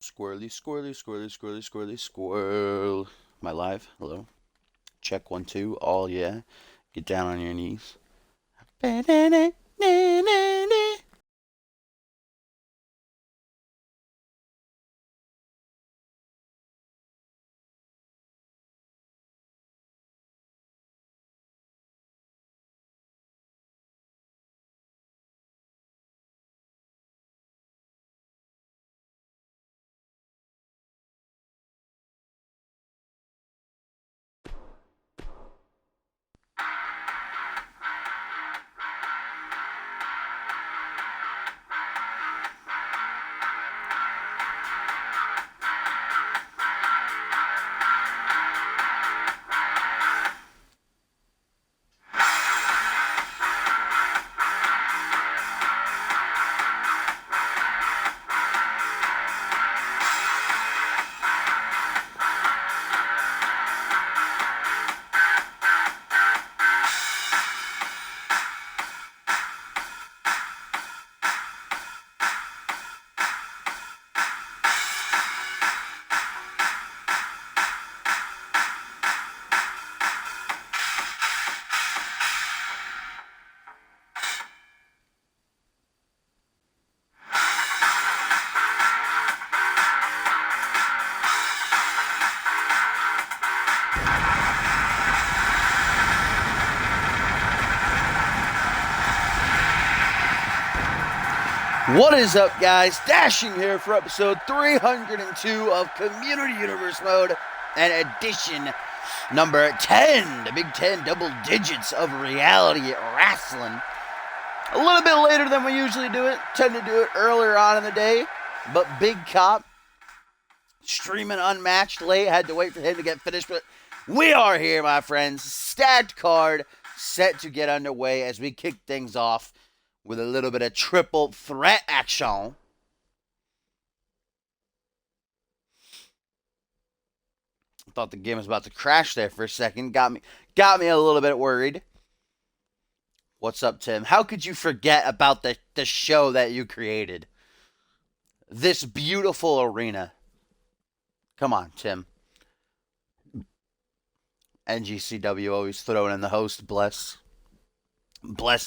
Squirrely, squirrely, squirrely, squirrely, squirrely, squirrel. Am I live? Hello? Check 1 2. All yeah. Get down on your knees. What is up, guys? Dashing here for episode 302 of Community Universe Mode and edition number 10, the Big 10 double digits of reality wrestling. A little bit later than we usually do it. Tend to do it earlier on in the day, but Big Cop streaming unmatched late. Had to wait for him to get finished, but we are here, my friends. Stacked card set to get underway as we kick things off with a little bit of triple threat action. Thought the game was about to crash there for a second. Got me a little bit worried. What's up, Tim? How could you forget about the show that you created? This beautiful arena. Come on, Tim. NGCW always throwing in the host. Bless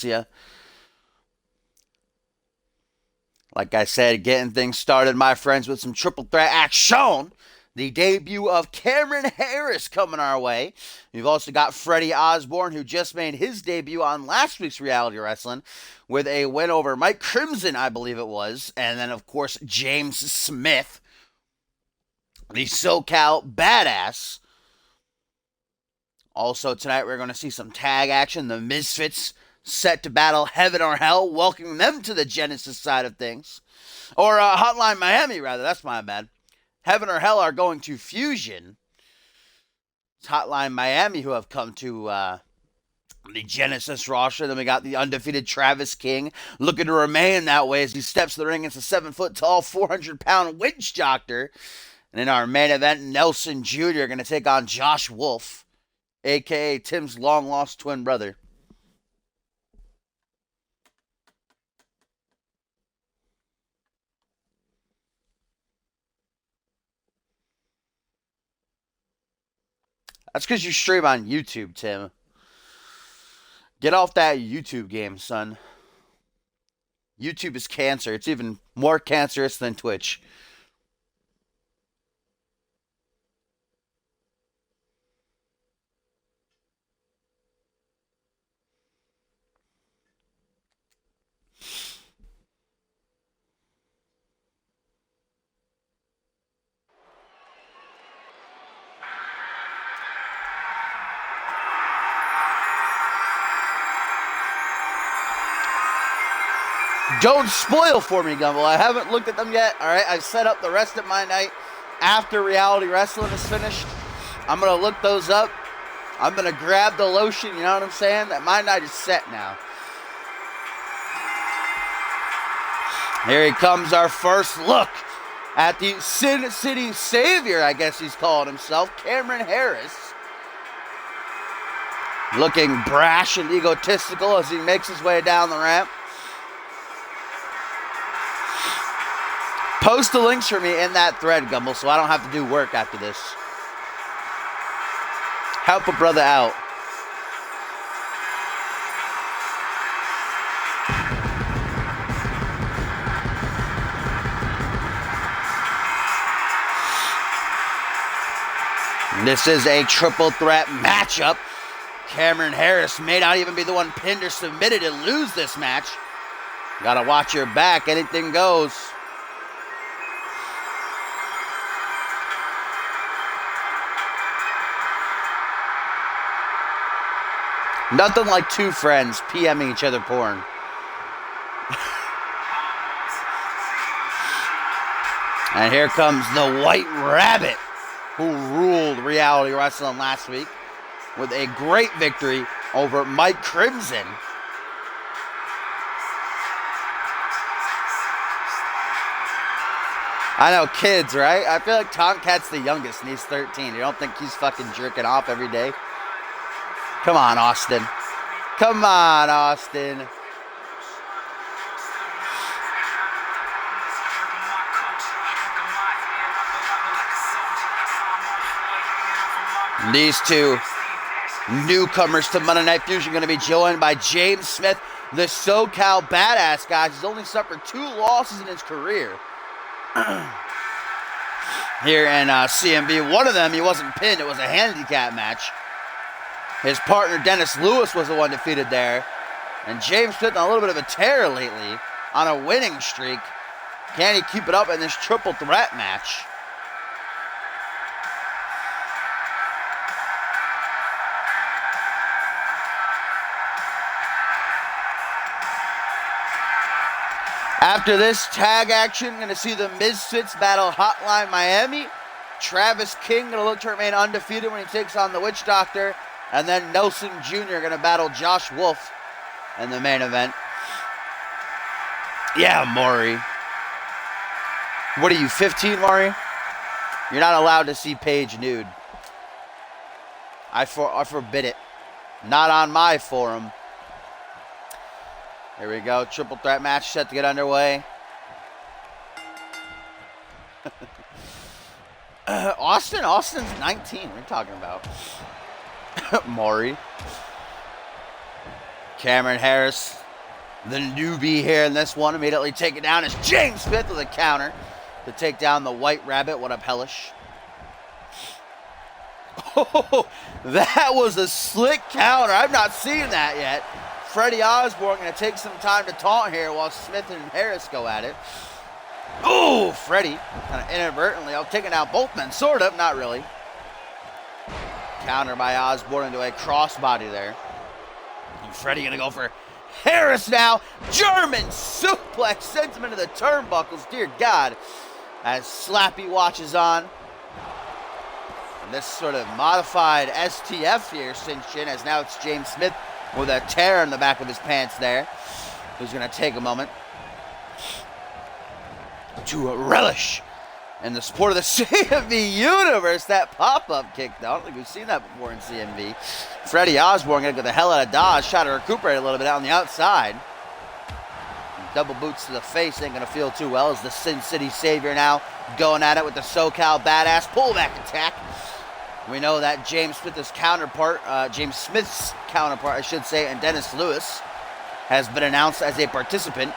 you. Like I said, getting things started, my friends, with some triple threat action. The debut of Cameron Harris coming our way. We've also got Freddie Osborne, who just made his debut on last week's Reality Wrestling with a win over Mike Crimson, I believe it was. And then, of course, James Smith, the SoCal Badass. Also, tonight we're going to see some tag action. The Misfits set to battle Heaven or Hell, welcoming them to the Genesis side of things. Or Hotline Miami, rather. That's my bad. Heaven or Hell are going to Fusion. It's Hotline Miami who have come to the Genesis roster. Then we got the undefeated Travis King looking to remain that way as he steps to the ring against a 7-foot-tall, 400-pound witch doctor. And in our main event, Nelson Jr. going to take on Josh Wolf, a.k.a. Tim's long-lost twin brother. That's because you stream on YouTube, Tim. Get off that YouTube game, son. YouTube is cancer. It's even more cancerous than Twitch. Don't spoil for me, Gumball. I haven't looked at them yet. All right, I've set up the rest of my night after Reality Wrestling is finished. I'm going to look those up. I'm going to grab the lotion, you know what I'm saying? That my night is set now. Here he comes, our first look at the Sin City Savior, I guess he's calling himself, Cameron Harris. Looking brash and egotistical as he makes his way down the ramp. Post the links for me in that thread, Gumble, so I don't have to do work after this. Help a brother out. This is a triple threat matchup. Cameron Harris may not even be the one pinned or submitted to lose this match. Gotta watch your back. Anything goes. Nothing like two friends PMing each other porn. And here comes the White Rabbit, who ruled Reality Wrestling last week with a great victory over Mike Crimson. I know, kids, right? I feel like Tomcat's the youngest and he's 13. You don't think he's fucking jerking off every day? Come on, Austin. Come on, Austin. These two newcomers to Monday Night Fusion going to be joined by James Smith, the SoCal badass guy. He's only suffered 2 losses in his career. Here in CMV. One of them, he wasn't pinned. It was a handicap match. His partner, Dennis Lewis, was the one defeated there. And James Smith on a little bit of a tear lately on a winning streak. Can he keep it up in this triple threat match? After this tag action, going to see the Misfits battle Hotline Miami. Travis King going to look to remain undefeated when he takes on the Witch Doctor. And then Nelson Jr. going to battle Josh Wolf in the main event. Yeah, Maury. What are you, 15, Maury? You're not allowed to see Paige nude. I forbid it. Not on my forum. Here we go. Triple threat match set to get underway. Austin's 19. What are you talking about? Maury. Cameron Harris, the newbie here in this one, immediately taken down as James Smith with a counter to take down the White Rabbit. What up, Hellish? Oh, that was a slick counter. I've not seen that yet. Freddie Osborne going to take some time to taunt here while Smith and Harris go at it. Oh, Freddie kind of inadvertently taking out both men. Sort of, not really. Counter by Osborne into a crossbody there. And Freddie going to go for Harris now. German suplex sends him into the turnbuckles. Dear God. As Slappy watches on. And this sort of modified STF here cinched in, as now it's James Smith with a tear in the back of his pants there, who's going to take a moment to relish in the support of the CMV universe. That pop-up kick, though. I don't think we've seen that before in CMV. Freddie Osborne going to get the hell out of dodge. Try to recuperate a little bit out on the outside. Double boots to the face ain't going to feel too well as the Sin City Savior now going at it with the SoCal badass pullback attack. We know that James Smith's counterpart, I should say, and Dennis Lewis has been announced as a participant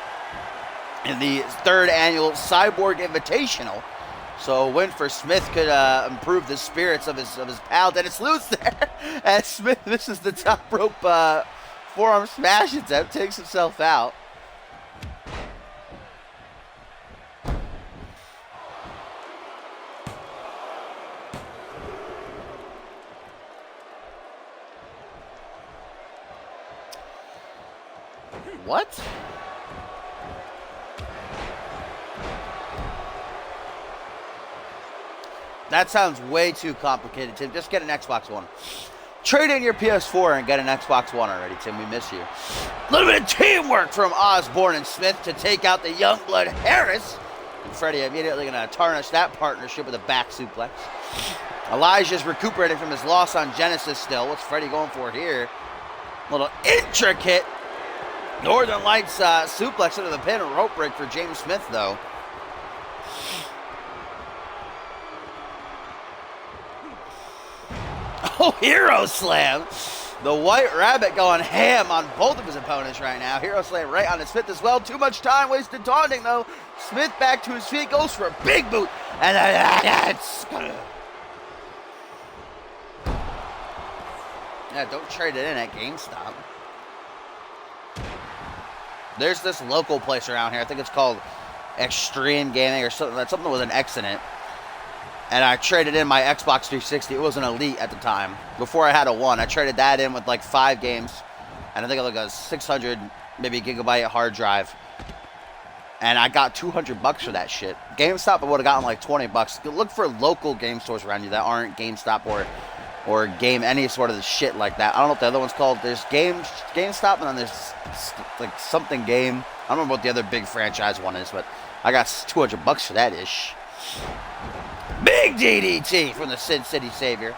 in the 3rd annual Cyborg Invitational. So a win for Smith could improve the spirits of his pal Dennis Lewis there. As Smith misses the top rope forearm smash attempt, takes himself out. What? That sounds way too complicated, Tim. Just get an Xbox One. Trade in your PS4 and get an Xbox One already, Tim. We miss you. A little bit of teamwork from Osborne and Smith to take out the Youngblood Harris. And Freddie immediately going to tarnish that partnership with a back suplex. Elijah's recuperating from his loss on Genesis still. What's Freddie going for here? A little intricate Northern Lights suplex into the pin. A rope break for James Smith, though. Oh, Hero Slam. The White Rabbit going ham on both of his opponents right now. Hero Slam right on his Smith as well. Too much time wasted taunting, though. Smith back to his feet, goes for a big boot. And it's gonna... Yeah, don't trade it in at GameStop. There's this local place around here. I think it's called Extreme Gaming or something with an X in it. And I traded in my Xbox 360. It was an Elite at the time. Before I had a One, I traded that in with like 5 games. And I think like a 600 maybe gigabyte hard drive. And I got $200 for that shit. GameStop, I would have gotten like $20. Look for local game stores around you that aren't GameStop or game any sort of shit like that. I don't know what the other one's called. There's GameStop, and then there's like something game. I don't remember what the other big franchise one is, but I got $200 for that ish. Big DDT from the Sin City Savior.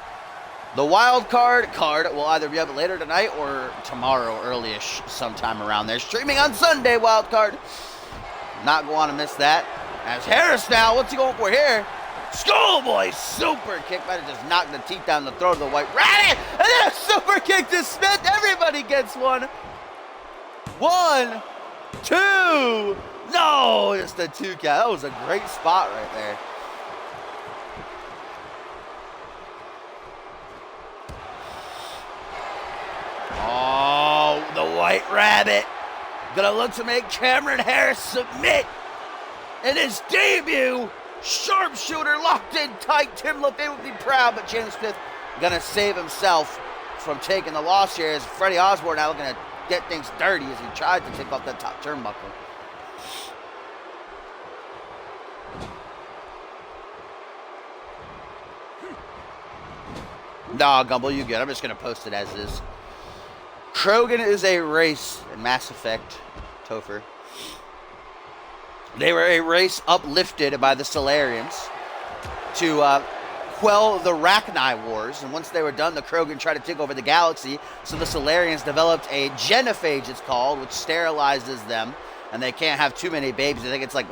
The wild card will either be up later tonight or tomorrow early-ish sometime around there. Streaming on Sunday, wild card. Not going to miss that. As Harris now, what's he going for here? Schoolboy super kick. Might have just knocked the teeth down the throat of the White Rabbit. And then a super kick to Smith. Everybody gets one. 1, 2. No, just a 2 count. That was a great spot right there. Oh, the White Rabbit. Gonna look to make Cameron Harris submit in his debut. Sharpshooter locked in tight. Tim LaFay would be proud, but James Smith gonna save himself from taking the loss here as Freddie Osborne now looking to get things dirty as he tried to take off that top turnbuckle. Nah, Gumble, you good. I'm just gonna post it as is. Krogan is a race in Mass Effect, Topher. They were a race uplifted by the Solarians to quell the Rachni Wars. And once they were done, the Krogan tried to take over the galaxy. So the Solarians developed a genophage, it's called, which sterilizes them. And they can't have too many babies. I think it's like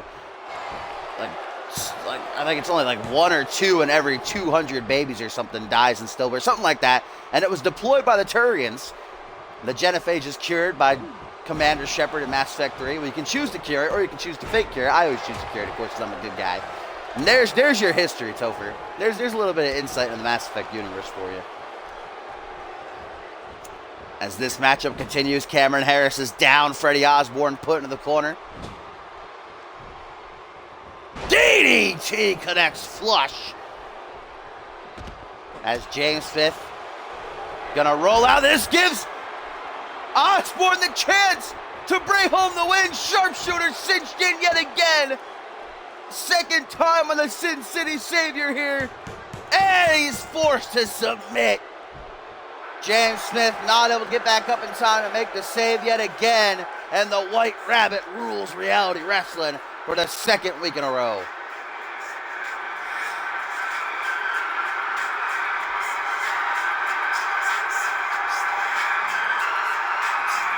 I think it's only like 1 or 2 in every 200 babies or something dies in stillbirth, something like that. And it was deployed by the Turians. The genophage is cured by Commander Shepard in Mass Effect 3. Well, you can choose to cure it, or you can choose to fake cure it. I always choose to cure it, of course, because I'm a good guy. And there's your history, Topher. There's a little bit of insight in the Mass Effect universe for you. As this matchup continues, Cameron Harris is down. Freddie Osborne put into the corner. DDT connects flush. As James Smith gonna roll out. This gives Osborne the chance to bring home the win. Sharpshooter cinched in yet again. Second time on the Sin City Savior here. And he's forced to submit. James Smith not able to get back up in time to make the save yet again. And the White Rabbit rules Reality Wrestling for the second week in a row.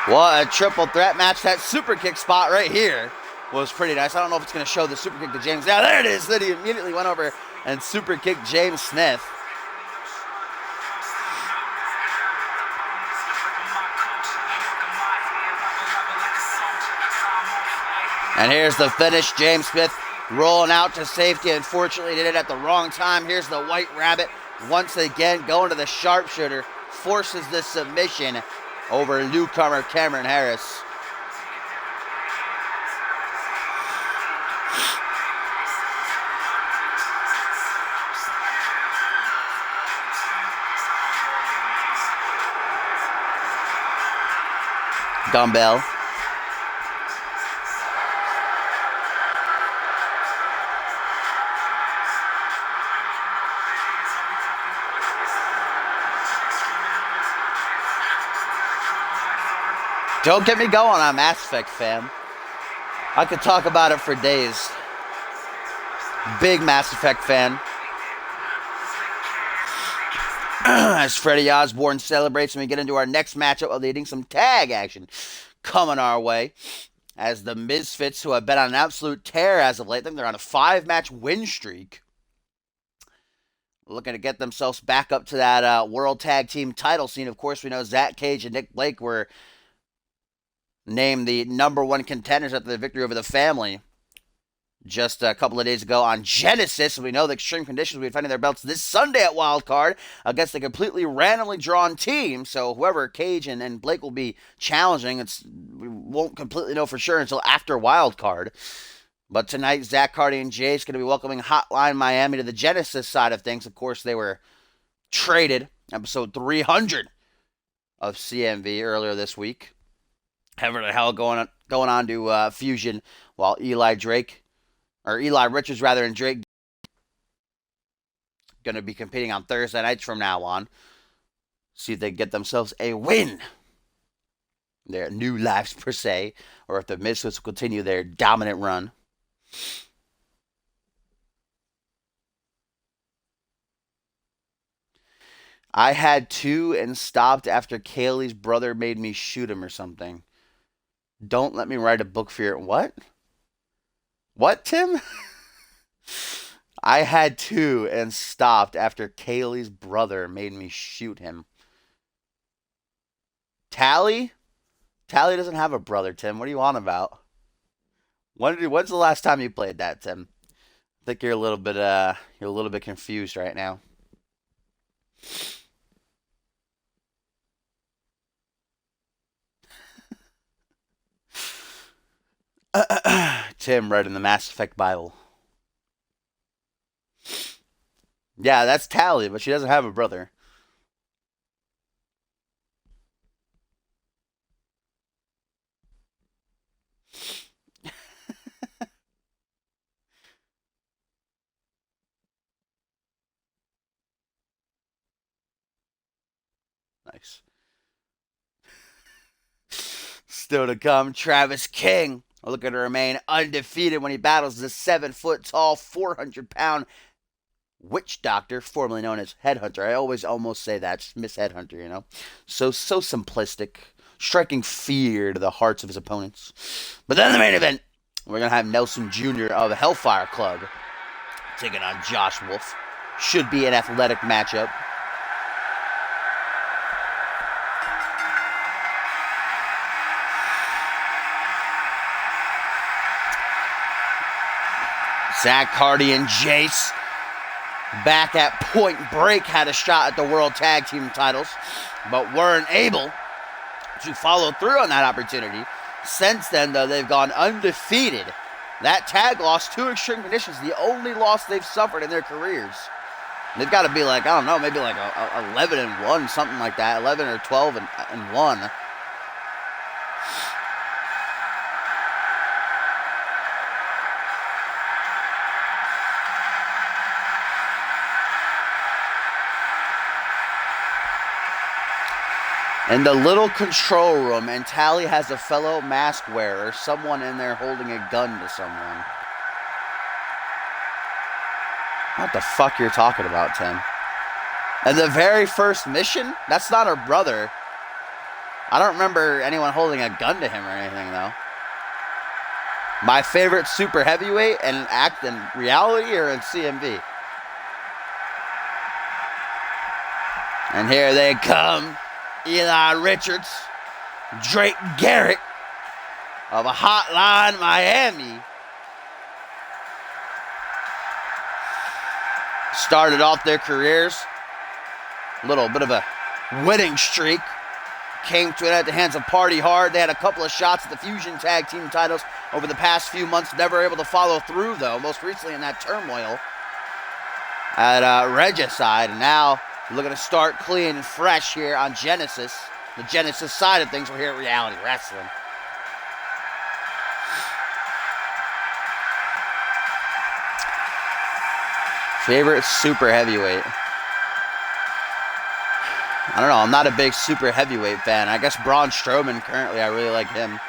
What a triple threat match. That super kick spot right here was pretty nice. I don't know if it's going to show the super kick to James. Now there it is. Then he immediately went over and super kicked James Smith. And here's the finish. James Smith rolling out to safety. Unfortunately, did it at the wrong time. Here's the White Rabbit once again going to the sharpshooter. Forces the submission over newcomer Cameron Harris. Dumbbell. Don't get me going on Mass Effect, fam. I could talk about it for days. Big Mass Effect fan. As Freddie Osborne celebrates, and we get into our next matchup of leading some tag action coming our way. as the Misfits, who have been on an absolute tear as of late, I think they're on a 5-match win streak, looking to get themselves back up to that World Tag Team title scene. Of course, we know Zach Cage and Nick Blake were named the #1 contenders after the victory over the Family just a couple of days ago on Genesis. We know the Extreme Conditions will be defending their belts this Sunday at Wildcard against a completely randomly drawn team. So whoever Cage and Blake will be challenging, we won't completely know for sure until after Wildcard. But tonight, Zach Carty and Jay's going to be welcoming Hotline Miami to the Genesis side of things. Of course, they were traded, episode 300 of CMV earlier this week. Heaven and Hell going on to Fusion, while Eli Richards and Drake going to be competing on Thursday nights from now on. See if they get themselves a win. Their new lives per se, or if the Misfits will continue their dominant run. I had 2 and stopped after Kaylee's brother made me shoot him or something. Don't let me write a book for your... What? What, Tim? I had 2 and stopped after Kaylee's brother made me shoot him. Tally? Tally doesn't have a brother, Tim. What are you on about? When's the last time you played that, Tim? I think you're a little bit confused right now. Tim read in the Mass Effect Bible. Yeah, that's Tally, but she doesn't have a brother. Nice. Still to come, Travis King, looking to remain undefeated when he battles the 7-foot-tall, 400-pound witch doctor, formerly known as Headhunter. I always almost say that, just miss Headhunter, you know. So simplistic, striking fear to the hearts of his opponents. But then the main event, we're going to have Nelson Jr. of the Hellfire Club taking on Josh Wolf. Should be an athletic matchup. Zach Carty and Jace, back at Point Break, had a shot at the World Tag Team titles, but weren't able to follow through on that opportunity. Since then, though, they've gone undefeated. That tag loss to Extreme Conditions, the only loss they've suffered in their careers. They've got to be like, I don't know, maybe like 11-1, something like that, 11 or 12-1. In the little control room, and Tally has a fellow mask wearer, someone in there holding a gun to someone. What the fuck you're talking about, Tim? And the very first mission? That's not her brother. I don't remember anyone holding a gun to him or anything, though. My favorite super heavyweight and act in reality or in CMV? And here they come. Eli Richards, Drake Garrett of a Hotline Miami. Started off their careers, a little bit of a winning streak. Came to it at the hands of Party Hard. They had a couple of shots at the Fusion Tag Team titles over the past few months. Never able to follow through, though. Most recently in that turmoil at Regicide. And now looking to start clean and fresh here on Genesis. The Genesis side of things, we're here at Reality Wrestling. Favorite super heavyweight? I don't know. I'm not a big super heavyweight fan. I guess Braun Strowman currently, I really like him.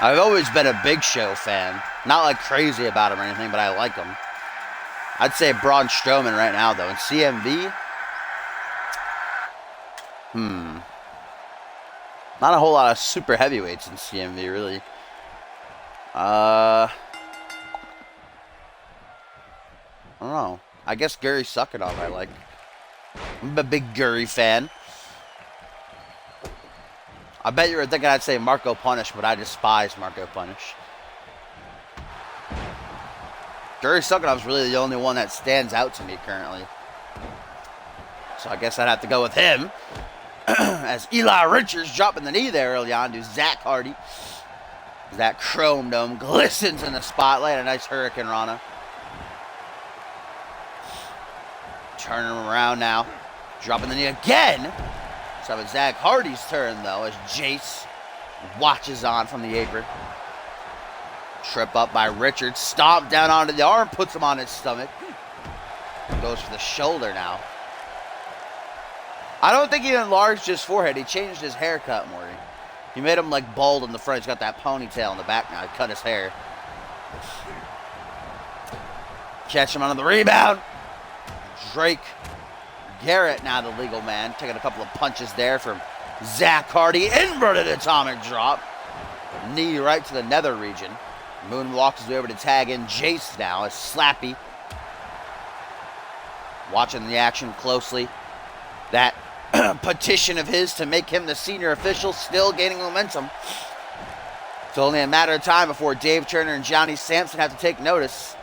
I've always been a Big Show fan. Not like crazy about him or anything, but I like him. I'd say Braun Strowman right now, though. In CMV? Not a whole lot of super heavyweights in CMV, really. I don't know. I guess Gary Suckinov I like. I'm a big Gary fan. I bet you were thinking I'd say Marco Punish, but I despise Marco Punish. Gary Suckinov's really the only one that stands out to me currently. So I guess I'd have to go with him. As Eli Richards dropping the knee there early on to Zach Hardy. That chrome dome glistens in the spotlight. A nice Hurricane Rana. Turning him around now. Dropping the knee again. So it's Zach Hardy's turn, though, as Jace watches on from the apron. Trip up by Richards. Stomp down onto the arm. Puts him on his stomach. Goes for the shoulder now. I don't think he enlarged his forehead. He changed his haircut more. He made him like bald in the front. He's got that ponytail in the back now. He cut his hair. Catch him on the rebound. Drake Garrett now the legal man. Taking a couple of punches there from Zach Hardy. Inverted atomic drop. Knee right to the nether region. Moonwalks his way over to tag in Jace now as Slappy. Watching the action closely. That petition of his to make him the senior official still gaining momentum. It's only a matter of time before Dave Turner and Johnny Sampson have to take notice.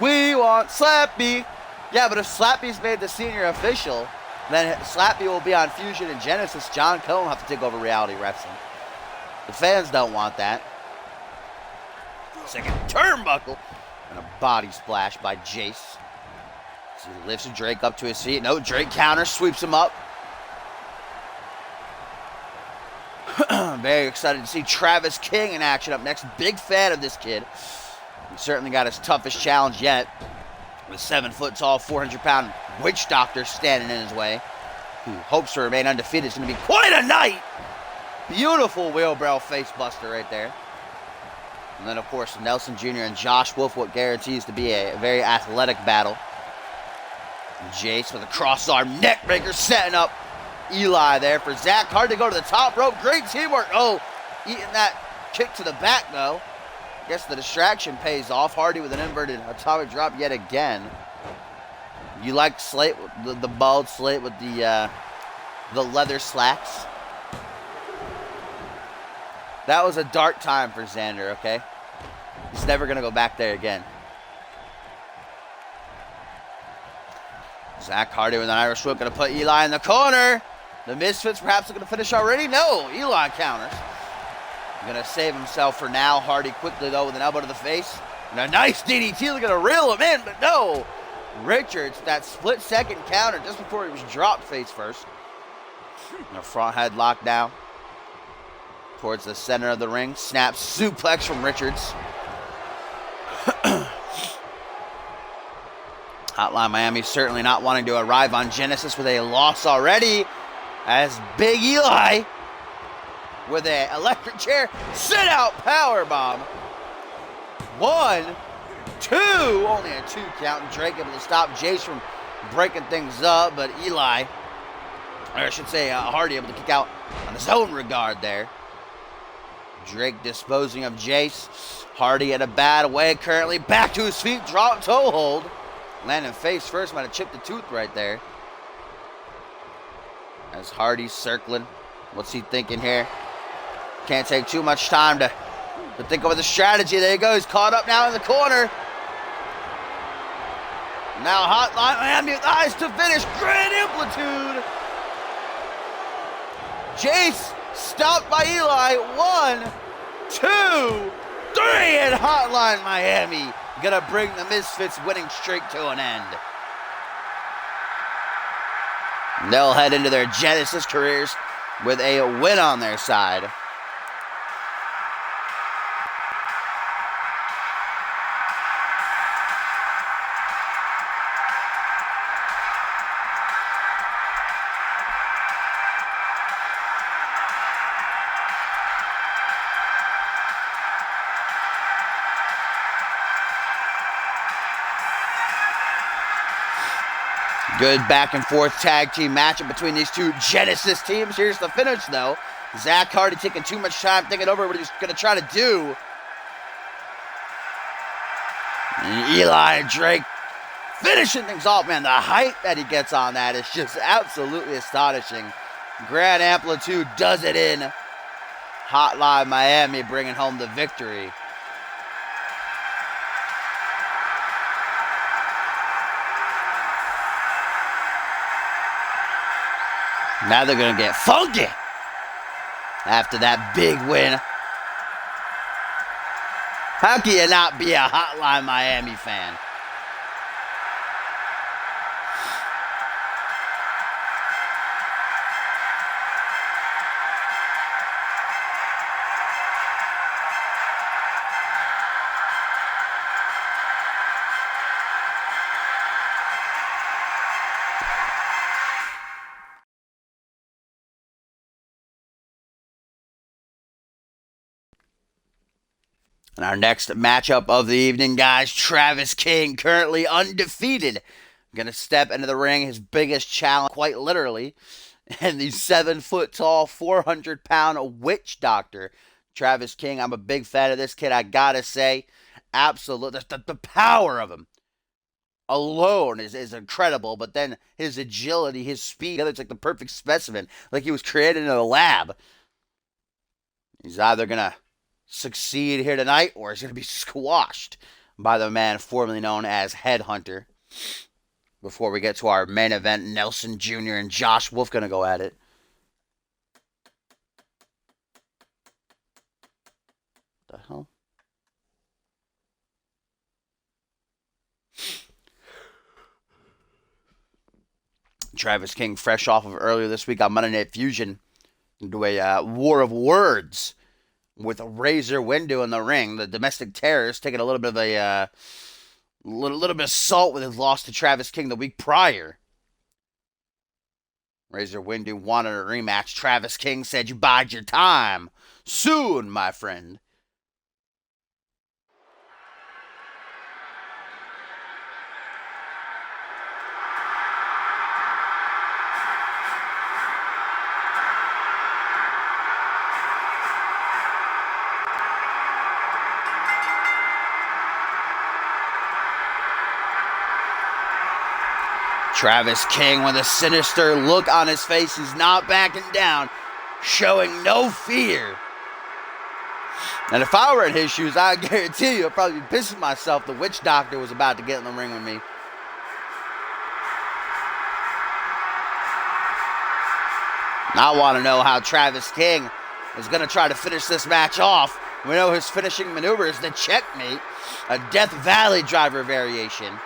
We want Slappy. Yeah, but if Slappy's made the senior official, then Slappy will be on Fusion and Genesis. John Cohen will have to take over Reality Wrestling. The fans don't want that. Second turnbuckle. And a body splash by Jace. So he lifts Drake up to his feet. No, Drake counter, sweeps him up. Very excited to see Travis King in action up next. Big fan of this kid. He certainly got his toughest challenge yet. With 7 foot tall, 400-pound witch doctor standing in his way. Who hopes to remain undefeated. It's going to be quite a night. Beautiful wheelbarrow face buster right there. And then, of course, Nelson Jr. and Josh Wolf, what guarantees to be a very athletic battle. Jace with a cross-arm neckbreaker setting up Eli there for Zach Hardy to go to the top rope. Great teamwork. Oh, eating that kick to the back, though. Guess the distraction pays off. Hardy with an inverted atomic drop yet again. You like Slate, the bald Slate with the leather slacks? That was a dark time for Xander, okay? He's never going to go back there again. Zach Hardy with an Irish whip going to put Eli in the corner. The Misfits perhaps are going to finish already. No, Eli counters. Going to save himself for now. Hardy quickly, though, with an elbow to the face. And a nice DDT. They're going to reel him in, but no. Richards, that split-second counter just before he was dropped face first. And a front headlock now. Towards the center of the ring. Snap suplex from Richards. Hotline Miami certainly not wanting to arrive on Genesis with a loss already. As Big Eli with an electric chair sit-out powerbomb. 1, 2. Only a 2 count. And Drake able to stop Jace from breaking things up. But Eli, or I should say Hardy, able to kick out on his own regard there. Drake disposing of Jace. Hardy in a bad way currently. Back to his feet. Drop toe hold. Landing face first. Might have chipped a tooth right there. As Hardy's circling. What's he thinking here? Can't take too much time to think over the strategy. There you go. He's caught up now in the corner. Now Hotline Miami with eyes to finish. Grand amplitude. Jace stopped by Eli. 1, 2, 3. And Hotline Miami gonna bring the Misfits winning streak to an end. They'll head into their Genesis careers with a win on their side. Good back and forth tag team matchup between these two Genesis teams. Here's the finish, though. Zach Hardy taking too much time thinking over what he's going to try to do. And Eli Drake finishing things off, man. The height that he gets on that is just absolutely astonishing. Grand Amplitude does it in. Hotline Miami bringing home the victory. Now they're going to get funky after that big win. How can you not be a Hotline Miami fan? And our next matchup of the evening, guys, Travis King, currently undefeated, going to step into the ring, his biggest challenge, quite literally, and the 7-foot-tall, 400-pound witch doctor, Travis King. I'm a big fan of this kid, I gotta say. Absolutely. The power of him alone is incredible, but then his agility, his speed, it's like the perfect specimen, like he was created in a lab. He's either going to succeed here tonight, or he's going to be squashed by the man formerly known as Headhunter. Before we get to our main event, Nelson Jr. and Josh Wolf going to go at it. What the hell? Travis King, fresh off of earlier this week on Monday Night Fusion, into a war of words with a Razor Window in the ring. The domestic terrorist taking a little bit of a little bit of salt with his loss to Travis King the week prior. Razor Window wanted a rematch. Travis King said, "You bide your time. Soon, my friend." Travis King with a sinister look on his face. He's not backing down, showing no fear. And if I were in his shoes, I guarantee you I'd probably be pissing myself the witch doctor was about to get in the ring with me. And I want to know how Travis King is going to try to finish this match off. We know his finishing maneuver is the checkmate, a Death Valley driver variation.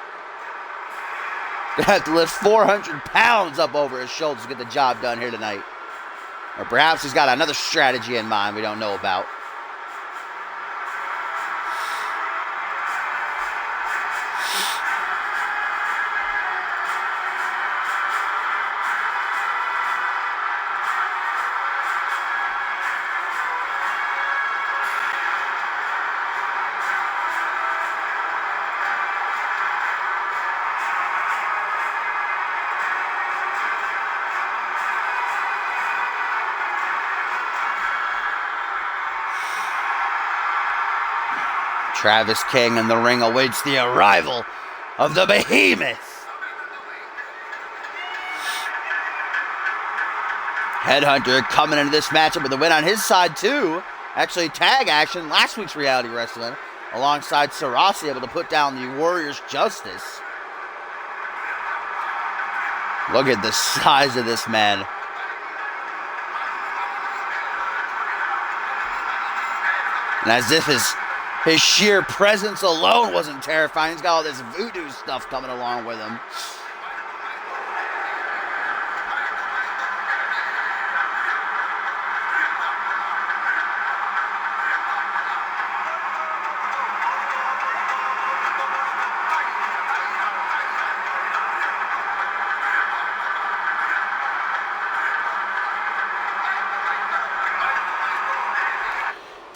They have to lift 400 pounds up over his shoulders to get the job done here tonight. Or perhaps he's got another strategy in mind we don't know about. Travis King in the ring awaits the arrival of the Behemoth. Headhunter coming into this matchup with a win on his side too. Actually tag action last week's Reality Wrestling alongside Sarasi, able to put down the Warriors Justice. Look at the size of this man. And as if his sheer presence alone wasn't terrifying, he's got all this voodoo stuff coming along with him.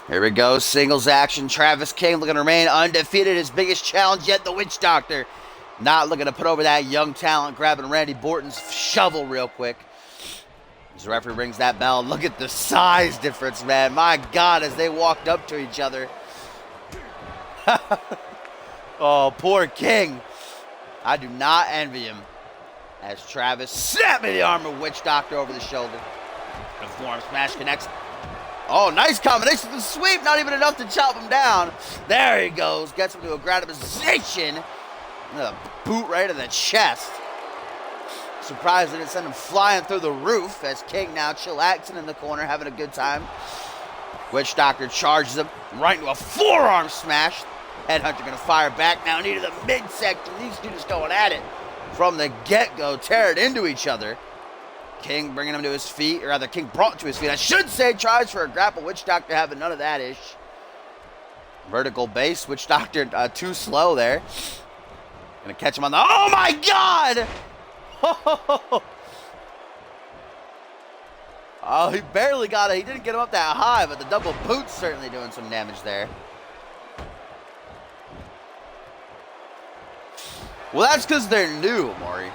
Here we go, singles action. Travis King looking to remain undefeated. His biggest challenge yet, the Witch Doctor. Not looking to put over that young talent, grabbing Randy Orton's shovel real quick. As the referee rings that bell, look at the size difference, man. My God, as they walked up to each other. Oh, poor King. I do not envy him. As Travis snapping the arm of Witch Doctor over the shoulder. The forearm smash connects. Oh, nice combination with the sweep. Not even enough to chop him down. There he goes. Gets him to a grounded position. A boot right in the chest. Surprised they didn't send him flying through the roof as King now chillaxing in the corner, having a good time. Witch Doctor charges him right into a forearm smash. Headhunter going to fire back now into the midsection. These two just going at it from the get-go, tearing into each other. King bringing him to his feet, or rather King brought to his feet, I should say, tries for a grapple. Witch Doctor having none of that ish. Vertical base, Witch Doctor too slow there. Gonna catch him on the, oh my God! Oh, he barely got it. He didn't get him up that high, but the double boot's certainly doing some damage there. Well, that's because they're new, Maury.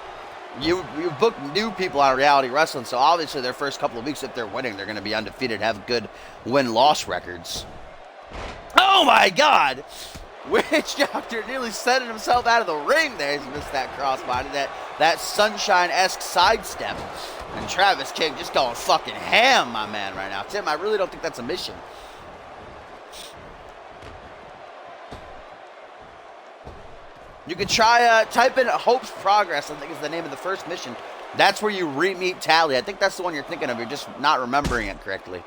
You book new people on Reality Wrestling, so obviously their first couple of weeks, if they're winning, they're going to be undefeated, have good win-loss records. Oh my God! Witch Doctor nearly sending himself out of the ring there. He's missed that crossbody, that Sunshine-esque sidestep. And Travis King just going fucking ham, my man, right now. Tim, I really don't think that's a mission. You could try, type in Hope's Progress, I think is the name of the first mission. That's where you re-meet Tally. I think that's the one you're thinking of. You're just not remembering it correctly.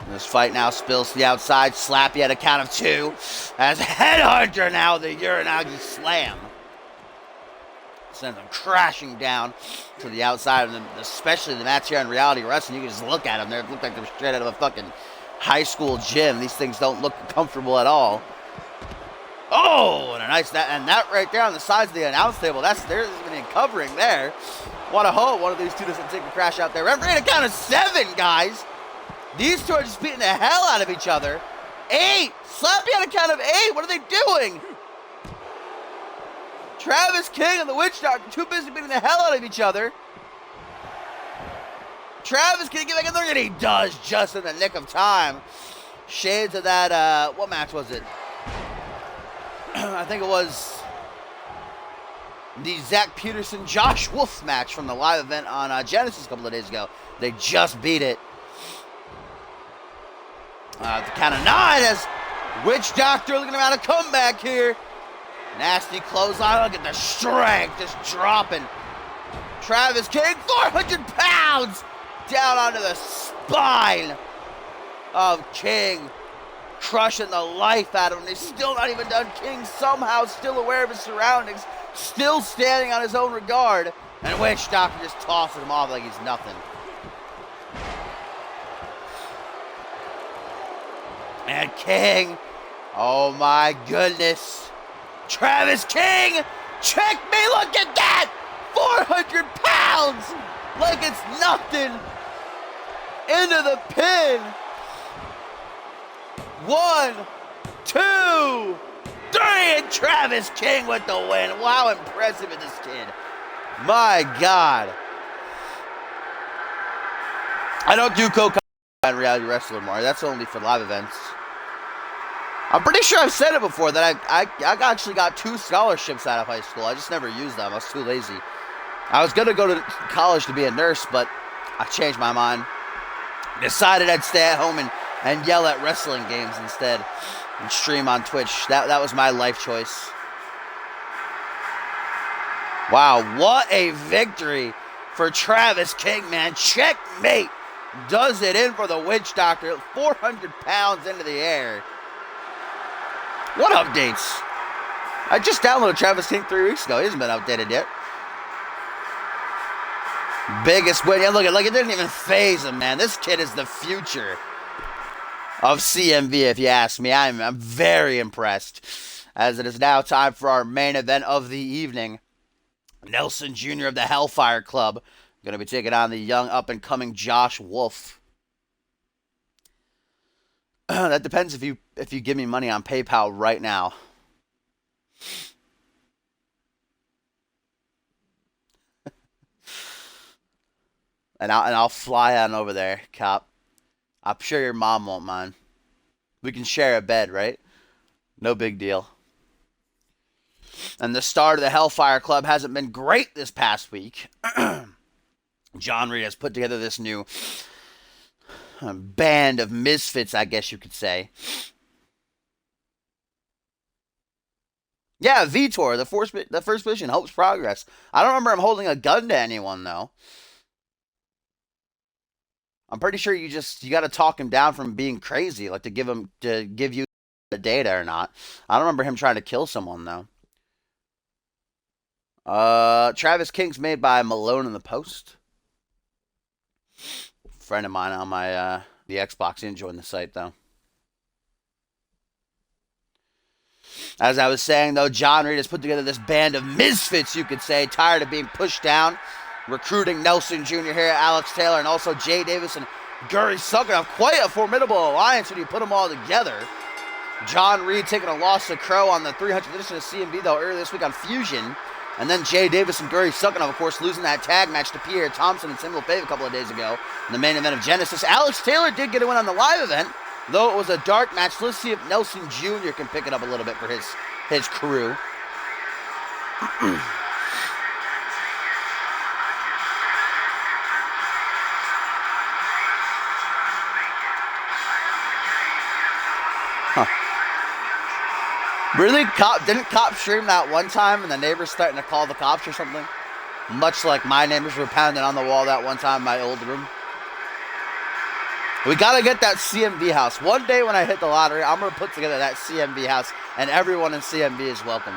This fight now spills to the outside. Slappy at a count of 2. As Headhunter now, the Uranagi Slam. Sends them crashing down to the outside. And especially the match here on Reality Wrestling, you can just look at them. They look like they're straight out of a fucking high school gym. These things don't look comfortable at all. Oh, and a nice, that right there on the sides of the announce table, there's even covering there. Want to hope one of these two doesn't take a crash out there. Referee at a count of 7, guys. These two are just beating the hell out of each other. 8, Slappy at a count of 8. What are they doing? Travis King and the Witch Doctor too busy beating the hell out of each other. Travis King get back in there, and he does just in the nick of time. Shades of that, what match was it? I think it was the Zach Peterson Josh Wolf match from the live event on Genesis a couple of days ago. They just beat it. The count of 9 as Witch Doctor looking around a comeback here. Nasty clothesline. Look at the strength just dropping. Travis King, 400 pounds down onto the spine of King. Crushing the life out of him. They're still not even done. King somehow still aware of his surroundings, still standing on his own regard, and Witch Doctor just tosses him off like he's nothing. And King, oh my goodness. Travis King, check me, look at that! 400 pounds! Like it's nothing! Into the pin! 1, 2, 3, and Travis King with the win. Wow, impressive is this kid. My God. I don't do co-commentary on Reality Wrestling more. That's only for live events. I'm pretty sure I've said it before that I actually got 2 scholarships out of high school. I just never used them. I was too lazy. I was going to go to college to be a nurse, but I changed my mind. Decided I'd stay at home and yell at wrestling games instead and stream on Twitch. That was my life choice. Wow, what a victory for Travis King, man. Checkmate. Does it in for the Witch Doctor. 400 pounds into the air. What updates? I just downloaded Travis King 3 weeks ago. He hasn't been updated yet. Biggest win. Yeah, look, it didn't even phase him, man. This kid is the future of CMV, if you ask me. I'm very impressed. As it is now time for our main event of the evening. Nelson Jr. of the Hellfire Club going to be taking on the young up-and-coming Josh Wolf. That depends if you give me money on PayPal right now. I'll fly on over there, Cop. I'm sure your mom won't mind. We can share a bed, right? No big deal. And the start of the Hellfire Club hasn't been great this past week. John Reed has put together this new band of misfits, I guess you could say. Yeah, Vitor, the first position, Hope's Progress. I don't remember him holding a gun to anyone, though. I'm pretty sure you got to talk him down from being crazy, like to give you the data or not. I don't remember him trying to kill someone, though. Travis King's made by Malone in the Post. Friend of mine on my the Xbox. He didn't join the site though. As I was saying though, John Reed has put together this band of misfits, you could say, tired of being pushed down, recruiting Nelson Jr. here, Alex Taylor, and also Jay Davis and Gary Suckoff. Quite a formidable alliance when you put them all together. John Reed taking a loss to Crow on the 300th edition of CMV though earlier this week on Fusion. And then Jay Davis and Gary Suckoff, of course, losing that tag match to Pierre Thompson and Tim LeFave a couple of days ago in the main event of Genesis. Alex Taylor did get a win on the live event, though it was a dark match. Let's see if Nelson Jr. can pick it up a little bit for his crew. Really? Didn't Cop stream that one time and the neighbors starting to call the cops or something? Much like my neighbors were pounding on the wall that one time in my old room. We gotta get that CMV house. One day when I hit the lottery, I'm gonna put together that CMV house and everyone in CMV is welcome.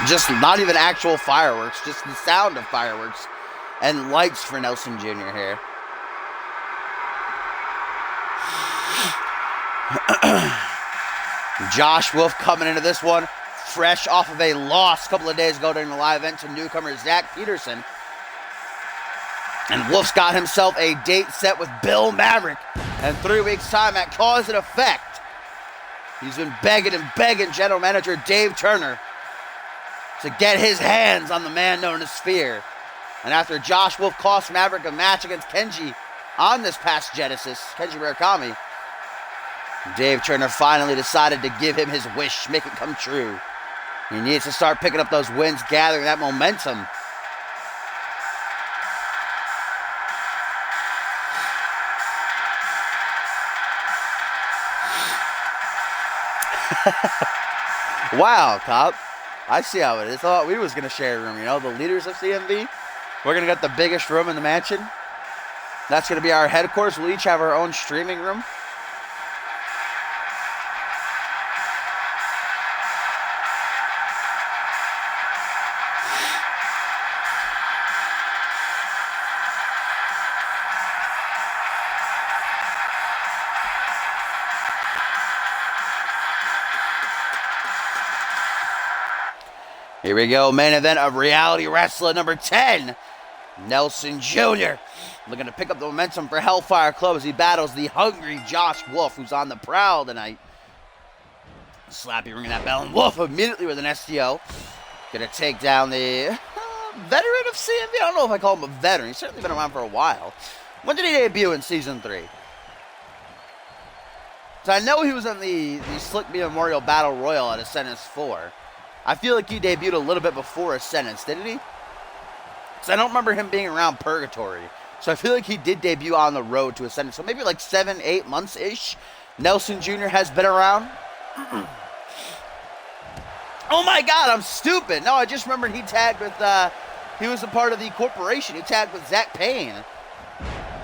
Just not even actual fireworks, just the sound of fireworks and lights for Nelson Jr. here. Josh Wolf coming into this one fresh off of a loss a couple of days ago during the live event to newcomer Zach Peterson. And Wolf's got himself a date set with Bill Maverick in 3 weeks' time at Cause and Effect. He's been begging and begging general manager Dave Turner to get his hands on the man known as Sphere. And after Josh Wolf cost Maverick a match against Kenji on this past Genesis, Kenji Murakami, Dave Turner finally decided to give him his wish, make it come true. He needs to start picking up those wins, gathering that momentum. Wow, Cop. I see how it is. I thought we was going to share a room, you know, the leaders of CMV. We're going to get the biggest room in the mansion. That's going to be our headquarters. We'll each have our own streaming room. Here we go, main event of Reality Wrestling number 10. Nelson Jr. looking to pick up the momentum for Hellfire Club as he battles the hungry Josh Wolf, who's on the prowl tonight. Slappy ringing that bell, and Wolf immediately with an STO. Gonna take down the veteran of CMV. I don't know if I call him a veteran. He's certainly been around for a while. When did he debut in Season 3? So I know he was in the Slick B Memorial Battle Royal at Ascendance 4. I feel like he debuted a little bit before Ascendance, didn't he? Because I don't remember him being around Purgatory. So I feel like he did debut on the road to Ascendance. So maybe like 7-8 months-ish. Nelson Jr. has been around. Oh my God, I'm stupid. No, I just remembered he tagged with, he was a part of the corporation. He tagged with Zach Payne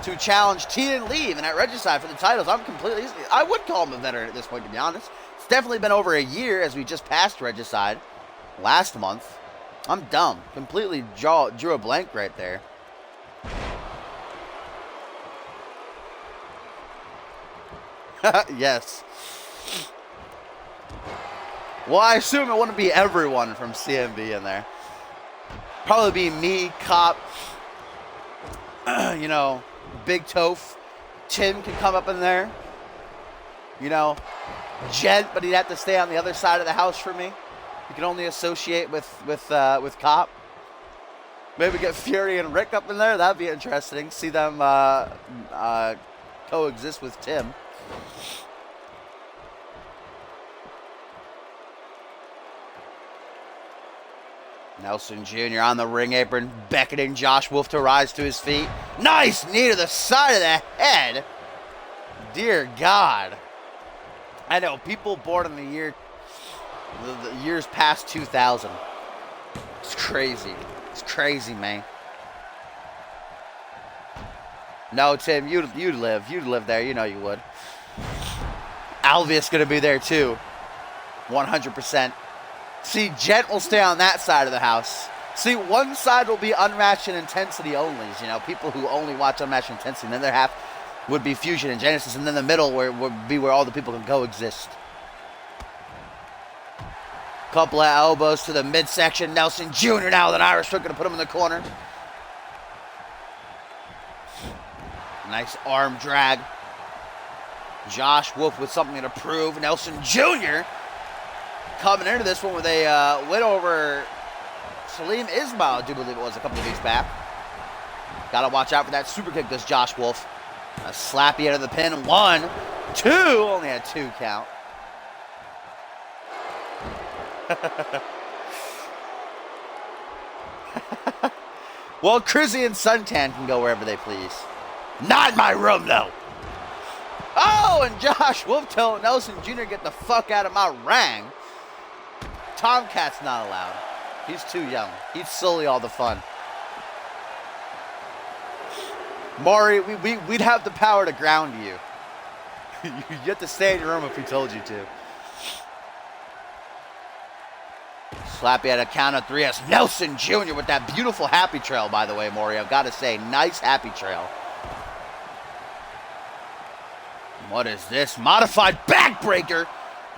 to challenge Teen Lee and at Regicide for the titles. I would call him a veteran at this point, to be honest. It's definitely been over a year as we just passed Regicide last month. I'm dumb. Completely drew a blank right there. Yes. Well, I assume it wouldn't be everyone from CMV in there. Probably be me, Cop, You know, Big Toph. Tim can come up in there. You know, Gent, but he'd have to stay on the other side of the house for me. He can only associate with Cop. Maybe get Fury and Rick up in there. That'd be interesting. See them coexist with Tim. Nelson Jr. on the ring apron, beckoning Josh Wolf to rise to his feet. Nice knee to the side of the head. Dear God. I know, people born in the years past 2000. It's crazy. It's crazy, man. No, Tim, you'd live. You'd live there. You know you would. Alvius going to be there, too. 100%. See, Gent will stay on that side of the house. See, one side will be Unmatched and Intensity only. You know, people who only watch Unmatched and Intensity. And then their half would be Fusion and Genesis. And then the middle would be where all the people can coexist. Couple of elbows to the midsection. Nelson Jr. now with an Irish hook. Going to put him in the corner. Nice arm drag. Josh Wolf with something to prove. Nelson Jr. coming into this one with a win over Salim Ismail, I do believe it was a couple of weeks back. Got to watch out for that super kick, this Josh Wolf. A slappy out of the pin. 1, 2. Only a 2 count. Well, Crizzy and Suntan can go wherever they please. Not in my room, though. Oh, and Josh Wolf told Nelson Jr. get the fuck out of my ring. Tomcat's not allowed. He's too young. He'd sully all the fun. Maury, we'd have the power to ground you. You have to stay in your room if we told you to. Slappy at a count of 3 as Nelson Jr. with that beautiful happy trail, by the way, Maury. I've got to say, nice happy trail. What is this? Modified backbreaker.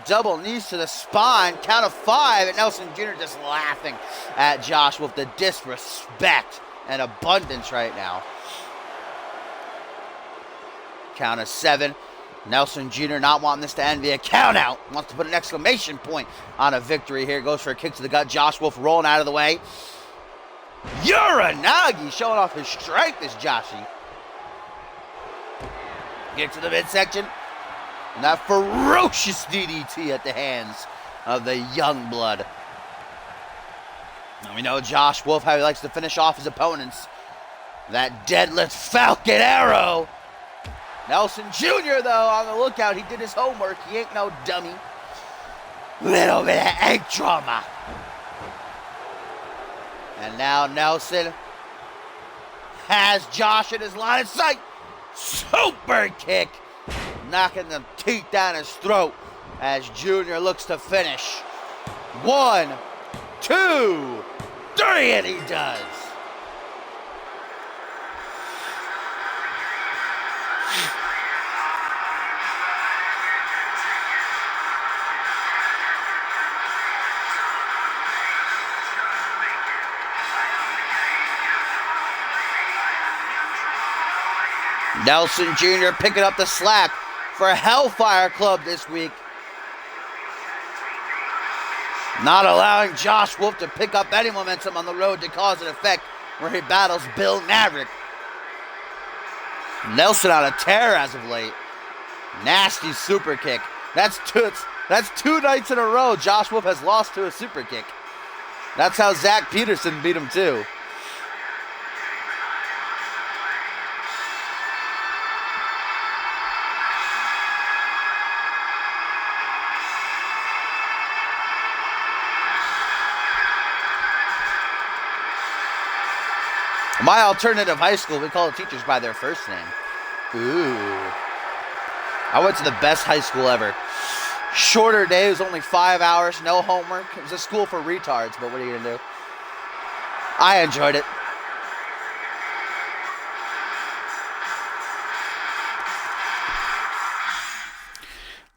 Double knees to the spine. Count of 5. And Nelson Jr. just laughing at Josh with the disrespect and abundance right now. Count of 7. Nelson Jr. not wanting this to end via count out. Wants to put an exclamation point on a victory here. Goes for a kick to the gut. Josh Wolf rolling out of the way. Uranagi showing off his strength, this Joshi. Get to the midsection. And that ferocious DDT at the hands of the young blood. And we know Josh Wolf, how he likes to finish off his opponents. That deadlift Falcon Arrow. Nelson Jr., though, on the lookout. He did his homework. He ain't no dummy. Little bit of egg trauma. And now Nelson has Josh in his line of sight. Super kick. Knocking the teeth down his throat as Junior looks to finish. 1, 2, 3, and he does. Nelson Jr. picking up the slack for Hellfire Club this week. Not allowing Josh Wolf to pick up any momentum on the road to cause and effect where he battles Bill Maverick. Nelson on a tear as of late. Nasty super kick. That's two nights in a row Josh Wolf has lost to a super kick. That's how Zach Peterson beat him too. My alternative high school, we call the teachers by their first name. Ooh. I went to the best high school ever. Shorter day, it was only 5 hours, no homework. It was a school for retards, but what are you going to do? I enjoyed it.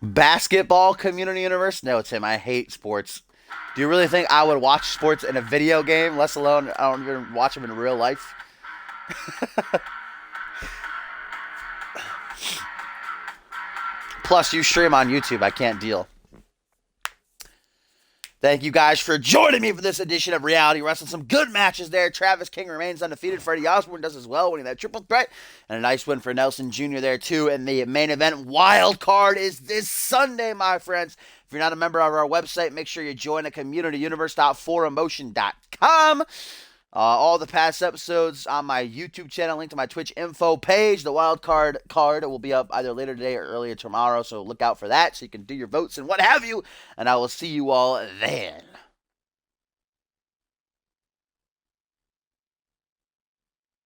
Basketball Community University? No, Tim, I hate sports. Do you really think I would watch sports in a video game, let alone I don't even watch them in real life? Plus, you stream on YouTube. I can't deal. Thank you guys for joining me for this edition of Reality Wrestling. Some good matches there. Travis King remains undefeated. Freddie Osborne does as well, winning that triple threat. And a nice win for Nelson Jr. there, too. And the main event wild card is this Sunday, my friends. If you're not a member of our website, make sure you join the community, universe.4emotion.com. All the past episodes on my YouTube channel, link to my Twitch info page. The wild card will be up either later today or earlier tomorrow, so look out for that so you can do your votes and what have you. And I will see you all then.